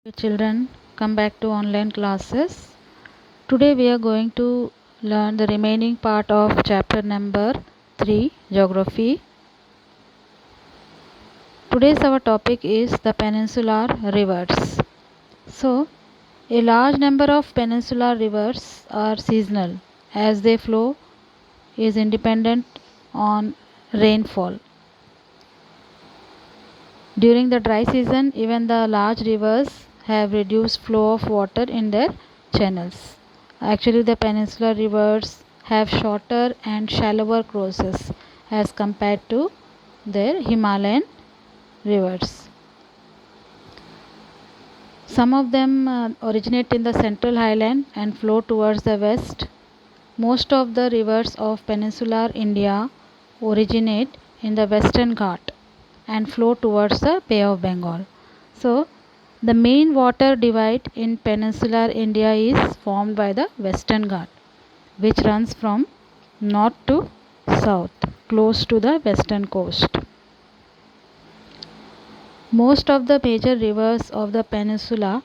Hey children, come back to online classes. Today we are going to learn the remaining part of chapter number 3, Geography. Today's our topic is the peninsular rivers. So, a large number of peninsular rivers are seasonal as they flow is independent on rainfall. During the dry season, even the large rivers have reduced flow of water in their channels. Actually, the peninsular rivers have shorter and shallower courses as compared to their Himalayan rivers. Some of them originate in the central highland and flow towards the west. Most of the rivers of peninsular India originate in the Western Ghat and flow towards the Bay of Bengal. So, the main water divide in peninsular India is formed by the Western Ghat, which runs from north to south, close to the western coast. Most of the major rivers of the peninsula,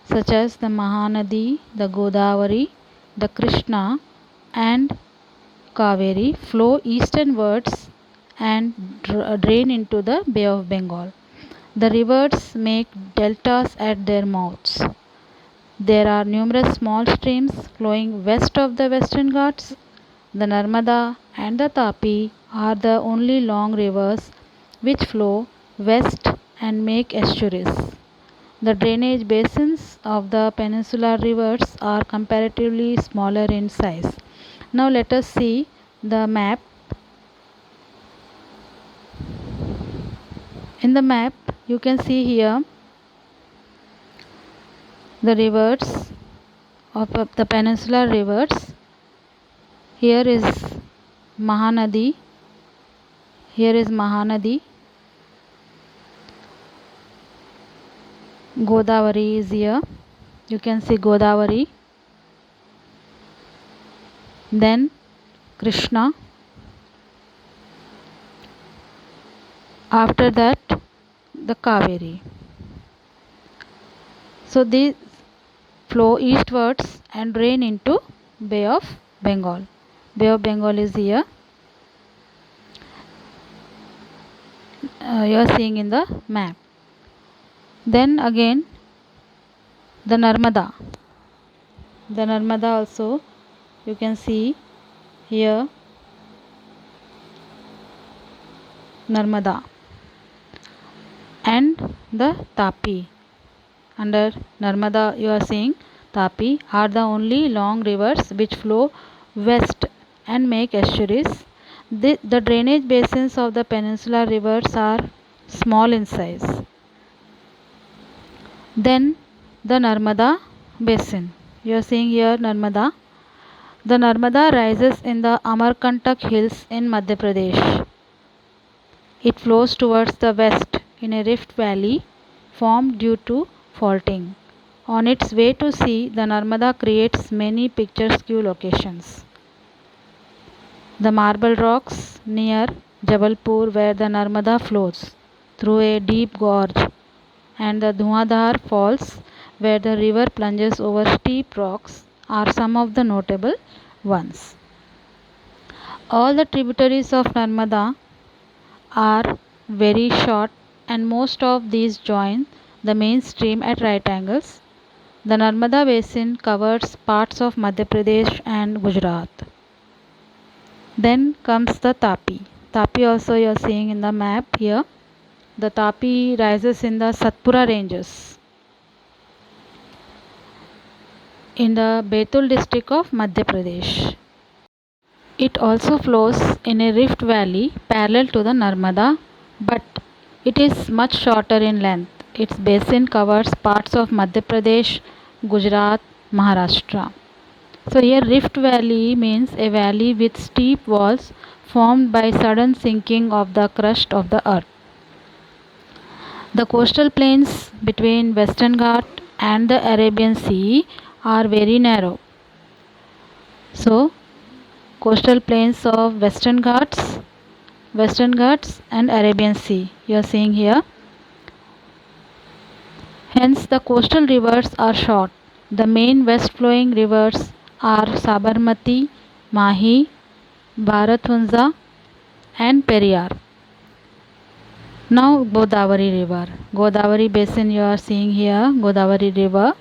such as the Mahanadi, the Godavari, the Krishna, and Kaveri, flow easternwards and drain into the Bay of Bengal. The rivers make deltas at their mouths. There are numerous small streams flowing west of the Western Ghats. The Narmada and the Tapi are the only long rivers which flow west and make estuaries. The drainage basins of the peninsular rivers are comparatively smaller in size. Now let us see the map. In the map you can see here the rivers of the peninsular rivers. Here is Mahanadi. Here is Mahanadi. Godavari is here. You can see Godavari. Then Krishna. After that the Kaveri. So these flow eastwards and drain into Bay of Bengal. Bay of Bengal is here. You are seeing in the map. Then again the Narmada. The Narmada also you can see here. Narmada and the Tapi. Under Narmada you are seeing Tapi are the only long rivers which flow west and make estuaries. The drainage basins of the peninsular rivers are small in size. Then the Narmada basin. You are seeing here Narmada. The Narmada rises in the Amarkantak hills in Madhya Pradesh. It flows towards the west in a rift valley formed due to faulting. On its way to sea, the Narmada creates many picturesque locations. The marble rocks near Jabalpur, where the Narmada flows through a deep gorge, and the Dhuadhar Falls, where the river plunges over steep rocks, are some of the notable ones. All the tributaries of Narmada are very short, and most of these join the main stream at right angles. The Narmada basin covers parts of Madhya Pradesh and Gujarat. Then comes the Tapi. Tapi also you are seeing in the map here. The Tapi rises in the Satpura ranges in the Betul district of Madhya Pradesh. It also flows in a rift valley parallel to the Narmada, but it is much shorter in length. Its basin covers parts of Madhya Pradesh, Gujarat, Maharashtra. So here rift valley means a valley with steep walls formed by sudden sinking of the crust of the earth. The coastal plains between Western Ghat and the Arabian Sea are very narrow. So coastal plains of Western Ghats and Arabian Sea you are seeing here Hence, the coastal rivers are short. The main west-flowing rivers are Sabarmati, Mahi, Bharathunza, and Periyar. Now, Godavari River. Godavari Basin you are seeing here, Godavari River.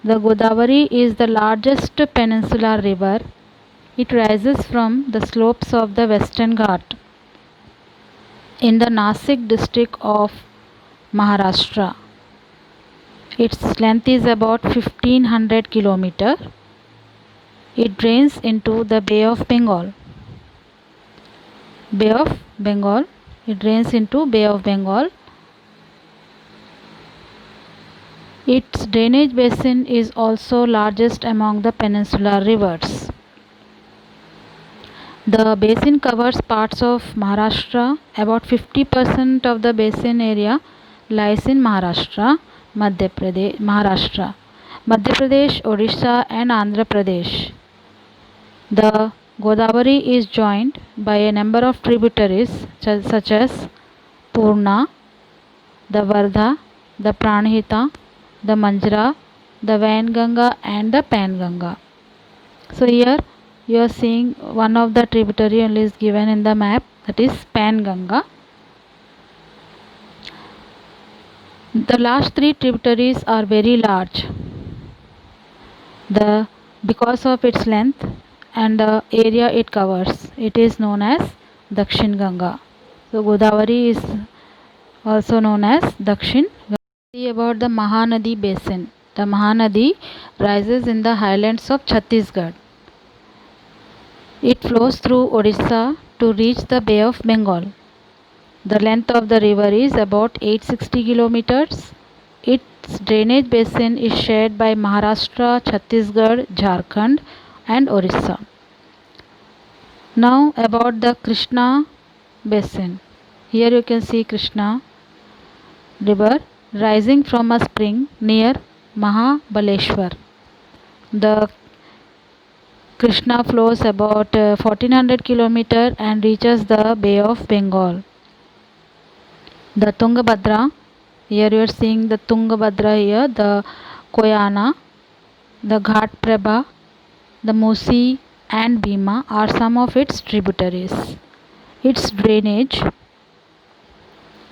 The Godavari is the largest peninsular river. It rises from the slopes of the Western Ghat in the Nasik district of Maharashtra. Its length is about 1500 km. It drains into the Bay of Bengal. Bay of Bengal. It drains into Bay of Bengal. Its drainage basin is also largest among the peninsular rivers. The basin covers parts of Maharashtra. About 50% of the basin area lies in Maharashtra, Madhya Pradesh, Odisha and Andhra Pradesh. The Godavari is joined by a number of tributaries such as Purna, the Vardha, the Pranahita, the Manjra, the Vainganga and the Panganga. So here you are seeing one of the tributary only is given in the map, that is Panganga. The last three tributaries are very large. Because of its length and the area it covers, it is known as Dakshin Ganga. So Godavari is also known as Dakshin Ganga. See about the Mahanadi basin. The Mahanadi rises in the highlands of Chhattisgarh. It flows through Odisha to reach the Bay of Bengal. The length of the river is about 860 kilometers. Its drainage basin is shared by Maharashtra, Chhattisgarh, Jharkhand and Orissa. Now about the Krishna basin. Here you can see Krishna river rising from a spring near Mahabaleshwar. The Krishna flows about 1400 km and reaches the Bay of Bengal. The Tungabhadra, here you are seeing the Tungabhadra here, the Koyana, the Ghat Prabha, the Musi and Bhima are some of its tributaries. Its drainage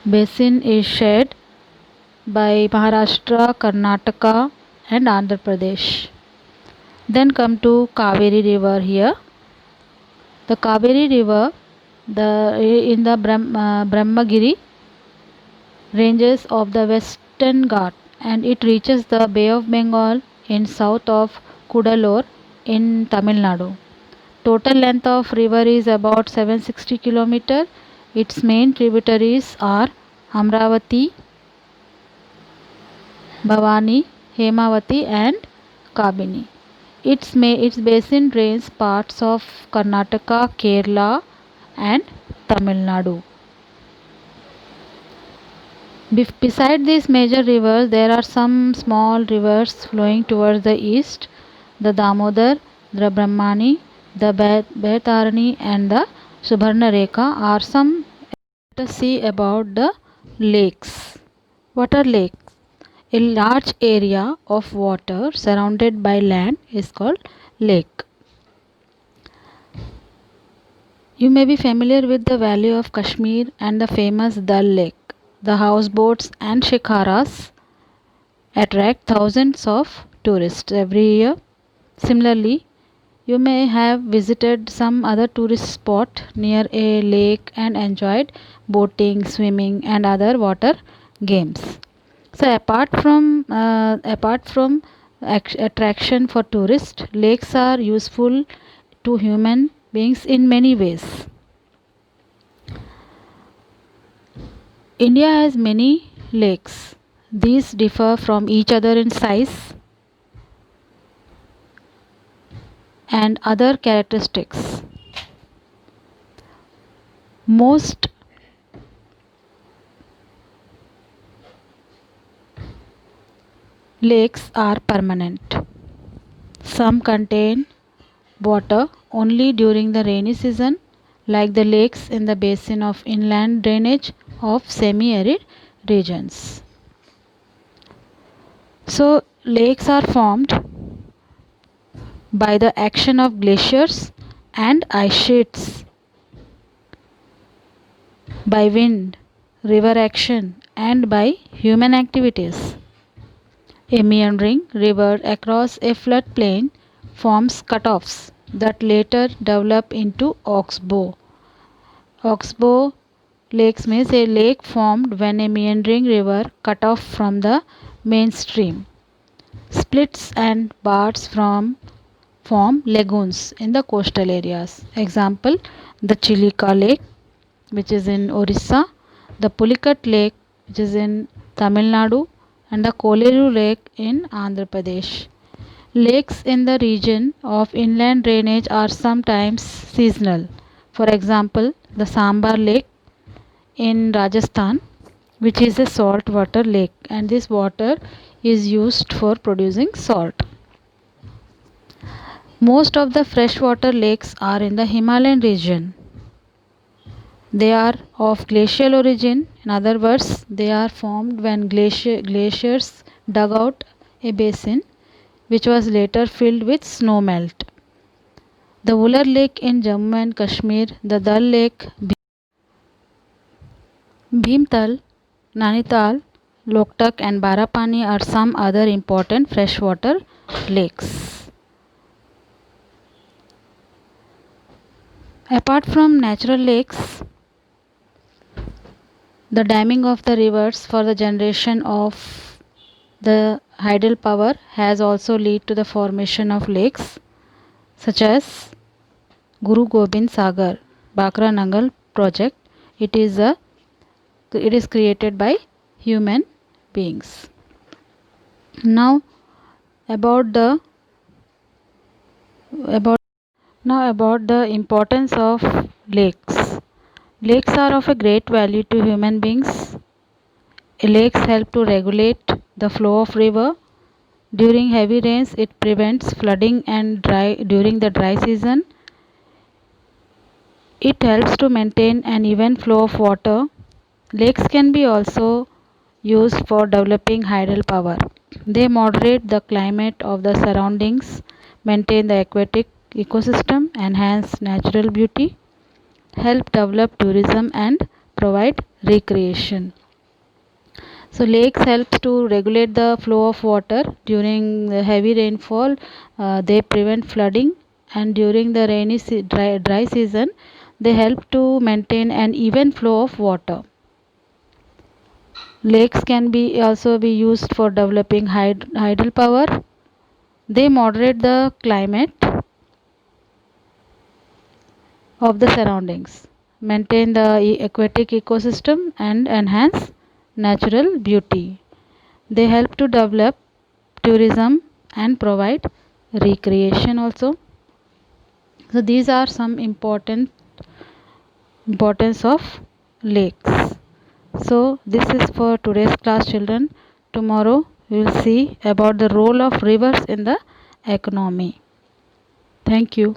basin is shared by Maharashtra, Karnataka and Andhra Pradesh. Then come to Kaveri river here. The Kaveri river in the Brahmagiri ranges of the Western Ghat and it reaches the Bay of Bengal in south of Kudalur in Tamil Nadu. Total length of river is about 760 km. Its main tributaries are Amravati, Bhavani, Hemavati and Kabini. Its basin drains parts of Karnataka, Kerala and Tamil Nadu. Beside these major rivers, there are some small rivers flowing towards the east. The Damodar, the Brahmani, the Baitarani and the Subarnarekha are some. Let us see about the lakes. What are lakes? A large area of water surrounded by land is called lake. You may be familiar with the Valley of Kashmir and the famous Dal Lake. The houseboats and shikaras attract thousands of tourists every year. Similarly, you may have visited some other tourist spot near a lake and enjoyed boating, swimming and other water games. So apart from attraction for tourists, lakes are useful to human beings in many ways. India has many lakes. These differ from each other in size and other characteristics. Most lakes are permanent. Some contain water only during the rainy season, like the lakes in the basin of inland drainage of semi-arid regions. So lakes are formed by the action of glaciers and ice sheets, by wind, river action, and by human activities. A meandering river across a floodplain forms cutoffs that later develop into oxbow. Oxbow lakes means a lake formed when a meandering river cut off from the main stream. Splits and bars form lagoons in the coastal areas. Example, the Chilika Lake, which is in Orissa, the Pulicat Lake, which is in Tamil Nadu, and the Koleru Lake in Andhra Pradesh. Lakes in the region of inland drainage are sometimes seasonal. For example, the Sambar Lake in Rajasthan, which is a salt water lake, and this water is used for producing salt. Most of the freshwater lakes are in the Himalayan region. They are of glacial origin. In other words, they are formed when glaciers dug out a basin which was later filled with snow melt. The Wular Lake in Jammu and Kashmir, the Dal Lake, Bhimtal, Nainital, Loktak and Barapani are some other important freshwater lakes. Apart from natural lakes, the damming of the rivers for the generation of the hydel power has also led to the formation of lakes such as Guru Gobind Sagar Bakra Nangal project. It is created by human beings. Now about the importance of lakes. Lakes are of a great value to human beings. Lakes help to regulate the flow of river. During heavy rains, it prevents flooding and during the dry season. It helps to maintain an even flow of water. Lakes can be also used for developing hydel power. They moderate the climate of the surroundings, maintain the aquatic ecosystem, enhance natural beauty, help develop tourism and provide recreation. So lakes help to regulate the flow of water during the heavy rainfall. They prevent flooding, and during the dry season they help to maintain an even flow of water. Lakes can be also be used for developing hydel power. They moderate the climate of the surroundings, maintain the aquatic ecosystem and enhance natural beauty. They help to develop tourism and provide recreation also. So these are some importance of lakes. So this is for today's class, children. Tomorrow we will see about the role of rivers in the economy. Thank you.